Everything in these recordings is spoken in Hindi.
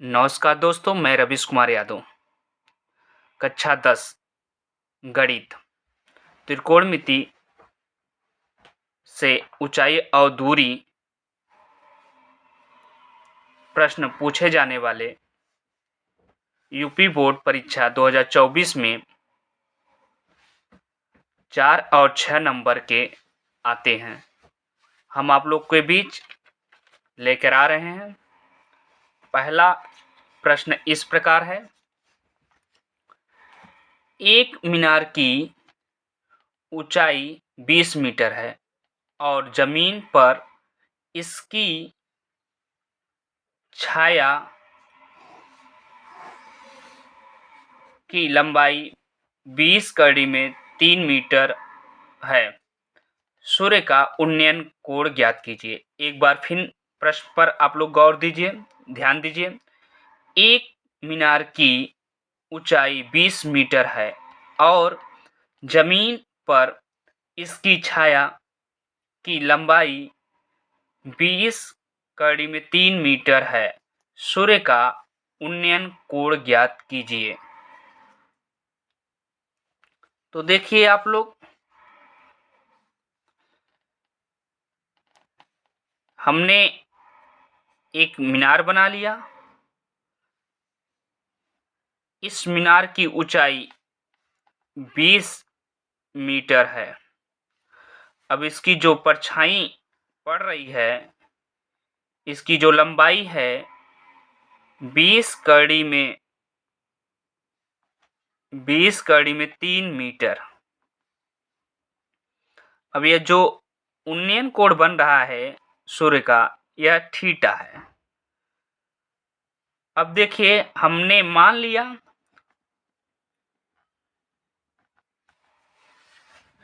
नमस्कार दोस्तों, मैं रवीश कुमार यादव। कक्षा 10 गणित त्रिकोणमिति से ऊंचाई और दूरी प्रश्न पूछे जाने वाले यूपी बोर्ड परीक्षा 2024 में 4 और 6 नंबर के आते हैं। हम आप लोग के बीच लेकर आ रहे हैं। पहला प्रश्न इस प्रकार है। एक मीनार की ऊंचाई 20 मीटर है और जमीन पर इसकी छाया की लंबाई 20 कड़ी में 3 मीटर है। सूर्य का उन्नयन कोण ज्ञात कीजिए। एक बार फिर प्रश्न पर आप लोग गौर दीजिए, ध्यान दीजिए। एक मीनार की ऊंचाई 20 मीटर है और जमीन पर इसकी छाया की लंबाई 20 कड़ी में 3 मीटर है। सूर्य का उन्नयन कोण ज्ञात कीजिए। तो देखिए आप लोग, हमने एक मीनार बना लिया। इस मीनार की ऊंचाई 20 मीटर है। अब इसकी जो परछाई पड़ रही है, इसकी जो लंबाई है 20 कड़ी में 3 मीटर। अब यह जो उन्नयन कोण बन रहा है सूर्य का, यह थीटा है। अब देखिए, हमने मान लिया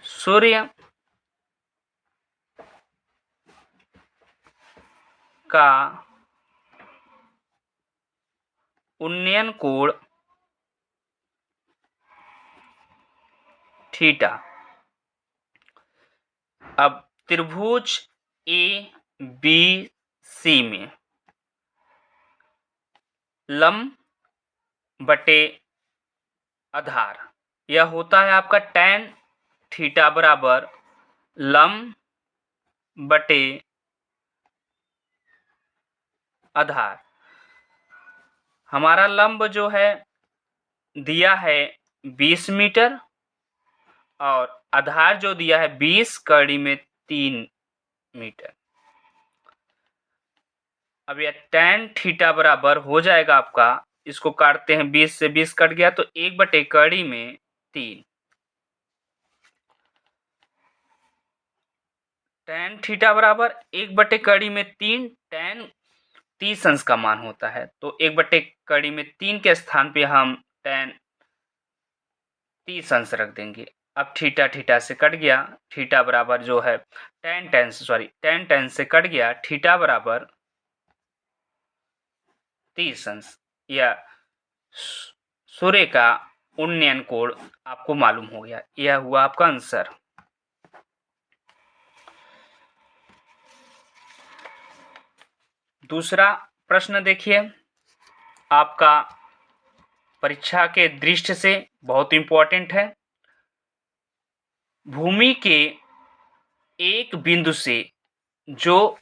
सूर्य का उन्नयन कोण थीटा। अब त्रिभुज ए बी सी में लंब बटे आधार, यह होता है आपका tan थीटा बराबर लंब बटे आधार। हमारा लंब जो है दिया है 20 मीटर और आधार जो दिया है 20 कड़ी में 3 मीटर। अब यह tan थीटा बराबर हो जाएगा आपका, इसको काटते हैं, 20 से 20 कट गया तो 1 बटे कड़ी में 3। tan थीटा बराबर 1 बटे कड़ी में 3 tan 30 अंश का मान होता है, तो 1 बटे कड़ी में 3 के स्थान पे हम tan 30 अंश रख देंगे। अब थीटा थीटा से कट गया, थीटा बराबर जो है tan tan से कट गया, थीटा बराबर 30 अंश। या सूर्य का उन्नयन कोण आपको मालूम हो गया। यह हुआ आपका आंसर। दूसरा प्रश्न देखिए, आपका परीक्षा के दृष्टि से बहुत इंपॉर्टेंट है। भूमि के एक बिंदु से जो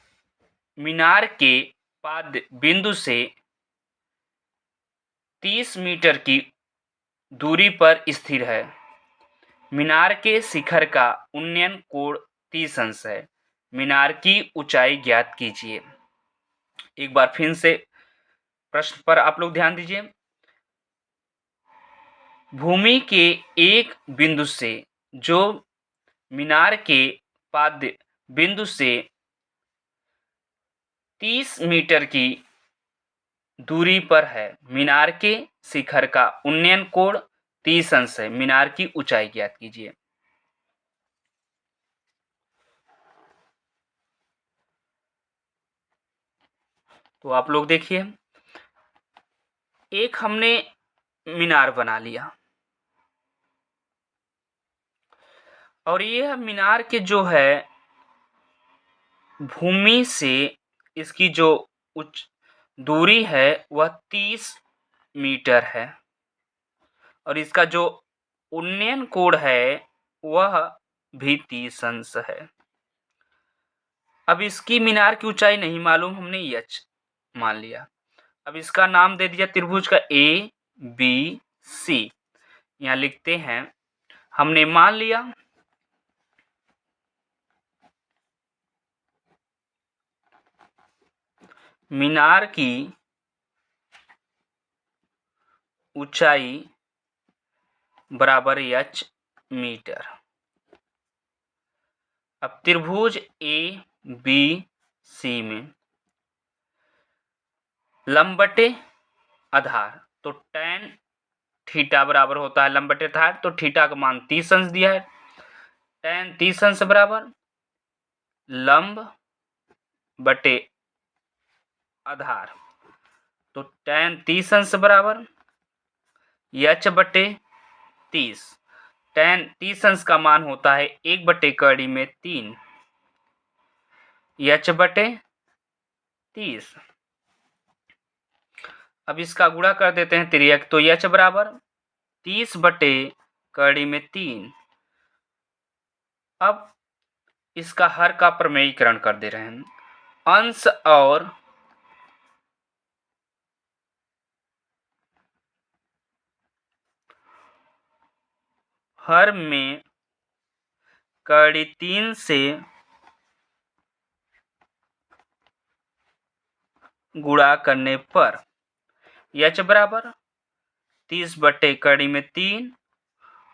मीनार के पाद बिंदु से 30 मीटर की दूरी पर स्थिर है। मीनार के शिखर का उन्नयन कोण 30 अंश है। मीनार की ऊंचाई ज्ञात कीजिए। एक बार फिर से प्रश्न पर आप लोग ध्यान दीजिए। भूमि के एक बिंदु से जो मीनार के पाद बिंदु से 30 मीटर की दूरी पर है। मीनार के शिखर का उन्नयन कोण 30 अंश है। मीनार की ऊंचाई ज्ञात कीजिए। तो आप लोग देखिए, एक हमने मीनार बना लिया और यह मीनार के जो है भूमि से इसकी जो दूरी है वह 30 मीटर है और इसका जो उन्नयन कोण है वह भी 30 अंश है। अब इसकी मीनार की ऊंचाई नहीं मालूम, हमने एच मान लिया। अब इसका नाम दे दिया त्रिभुज का ए बी सी। यहाँ लिखते हैं, हमने मान लिया मीनार की ऊंचाई बराबर एच मीटर। अब त्रिभुज ए बी सी में लंब बटे आधार, तो tan थीटा बराबर होता है लंब बटे आधार, तो थीटा का मान 30 अंश दिया है। tan 30 अंश बराबर लंब बटे आधार, तो tan 30 अंश बराबर एच बटे 30। tan 30 अंश का मान होता है 1 बटे कड़ी में 3 एच बटे 30। अब इसका गुणा कर देते हैं तिर्यक, तो एच बराबर 30 बटे कड़ी में 3। अब इसका हर का प्रमेयीकरण कर दे रहे हैं। अंश और हर में कड़ी 3 से गुणा करने पर एच बराबर 30 बटे कड़ी में 3।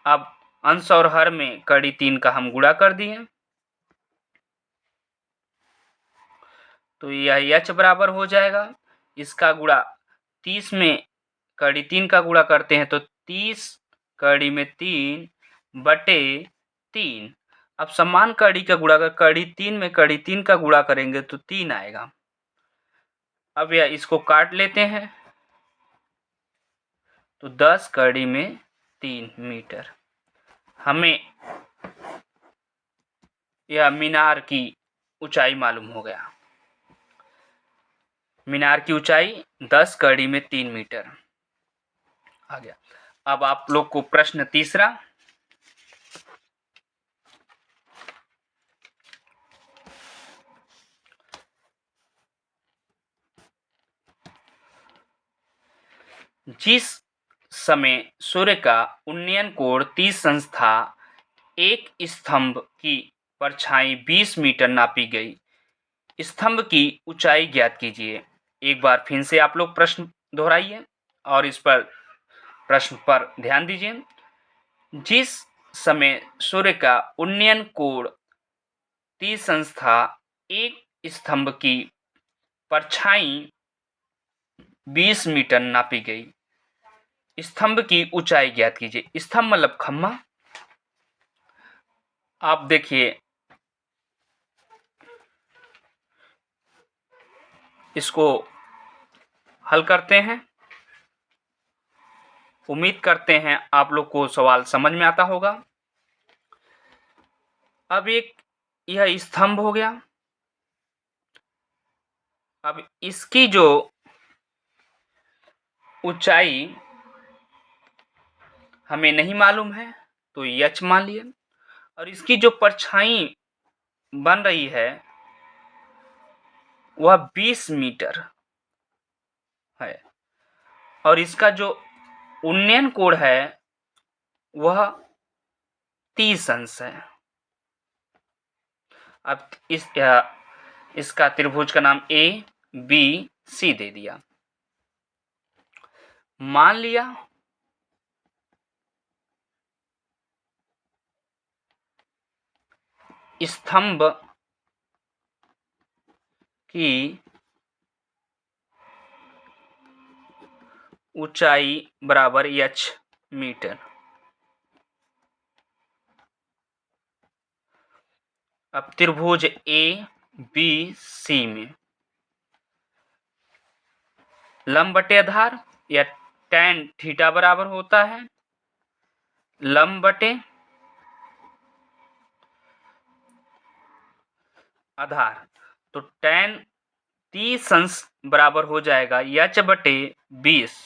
अब अंश और हर में कड़ी 3 का हम गुणा कर दिए, तो यह एच बराबर हो जाएगा। इसका गुणा 30 में कड़ी 3 का गुणा करते हैं तो 30 कड़ी में 3 बटे 3। अब समान कड़ी का गुणा कर कड़ी 3 में कड़ी 3 का गुणा करेंगे तो 3 आएगा। अब यह इसको काट लेते हैं, तो 10 कड़ी में 3 मीटर। हमें यह मीनार की ऊंचाई मालूम हो गया। मीनार की ऊंचाई 10 कड़ी में 3 मीटर आ गया। अब आप लोग को प्रश्न तीसरा, जिस समय सूर्य का उन्नयन कोण 30 अंश था, एक स्तंभ की परछाई 20 मीटर नापी गई, स्तंभ की ऊंचाई ज्ञात कीजिए। एक बार फिर से आप लोग प्रश्न दोहराइए और इस पर प्रश्न पर ध्यान दीजिए। जिस समय सूर्य का उन्नयन कोण 30 अंश था, एक स्तंभ की परछाई 20 मीटर नापी गई, स्तंभ की ऊंचाई ज्ञात कीजिए। स्तंभ मतलब खम्भा। आप देखिए, इसको हल करते हैं। उम्मीद करते हैं आप लोग को सवाल समझ में आता होगा। अब एक यह स्तंभ हो गया। अब इसकी जो ऊंचाई हमें नहीं मालूम है, तो एच मान लिए। और इसकी जो परछाई बन रही है वह 20 मीटर है और इसका जो उन्नयन कोण है वह 30 अंश है। अब इसका त्रिभुज का नाम ए बी सी दे दिया। मान लिया स्तंभ की ऊंचाई बराबर एच मीटर। अब त्रिभुज ए बी सी में लंब बटे आधार या tan थीटा बराबर होता है लंब बटे आधार, तो tan 30 अंश बराबर हो जाएगा h बटे 20।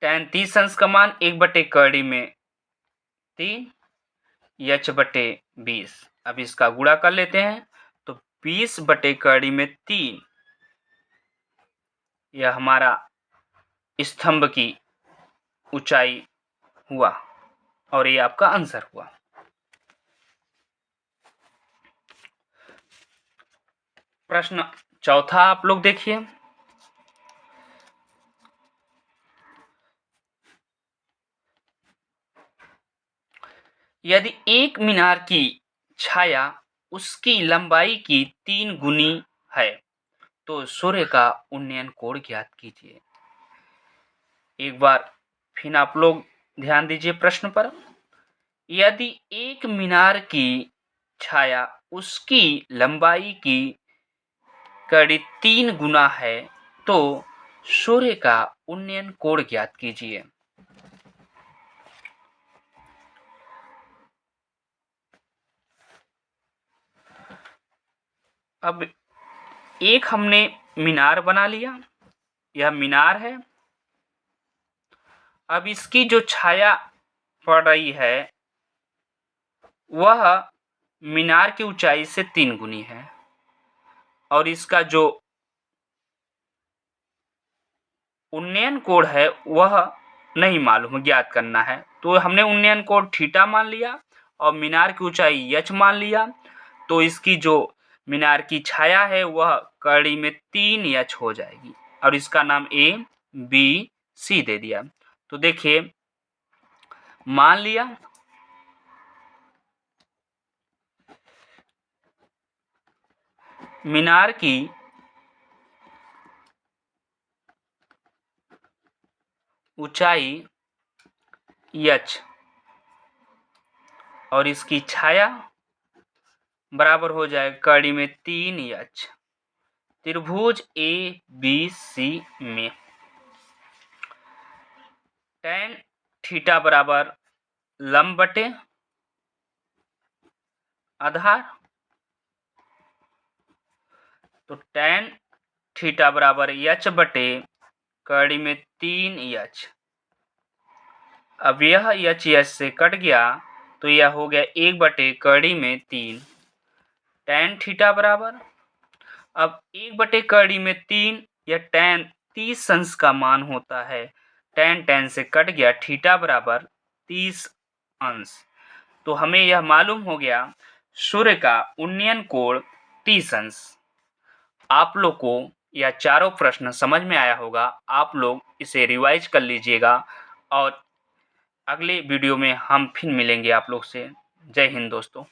tan 30 अंश का मान 1/कड़ी में 3 h बटे 20। अब इसका गुणा कर लेते हैं तो 20/कड़ी में 3 यह हमारा स्तंभ की ऊंचाई हुआ और ये आपका आंसर हुआ। प्रश्न चौथा आप लोग देखिए। यदि एक मीनार की छाया उसकी लंबाई की 3 गुनी है तो सूर्य का उन्नयन कोण ज्ञात कीजिए। एक बार फिर आप लोग ध्यान दीजिए प्रश्न पर। यदि एक मीनार की छाया उसकी लंबाई की कड़ी 3 गुना है तो सूर्य का उन्नयन कोण ज्ञात कीजिए। अब एक हमने मीनार बना लिया, यह मीनार है। अब इसकी जो छाया पड़ रही है वह मीनार की ऊंचाई से 3 गुनी है और इसका जो उन्नयन कोण है वह नहीं मालूम, ज्ञात करना है। तो हमने उन्नयन कोण थीटा मान लिया और मीनार की ऊंचाई h मान लिया। तो इसकी जो मीनार की छाया है वह कड़ी में 3h हो जाएगी और इसका नाम A B C दे दिया। तो देखिए मान लिया मीनार की ऊंचाई h और इसकी छाया बराबर हो जाएगा कड़ी में 3h। त्रिभुज ABC में tan थीटा बराबर लंब बटे आधार, तो tan थीटा बराबर h बटे कड़ी में 3h। अब यह h से कट गया तो यह हो गया 1/कड़ी में 3 tan थीटा बराबर। अब 1/कड़ी में 3 या tan 30 अंश का मान होता है। tan से कट गया, थीटा बराबर 30 अंश। तो हमें यह मालूम हो गया सूर्य का उन्नयन कोण 30 अंश। आप लोग को यह चारों प्रश्न समझ में आया होगा। आप लोग इसे रिवाइज कर लीजिएगा और अगले वीडियो में हम फिर मिलेंगे आप लोग से। जय हिंद दोस्तों।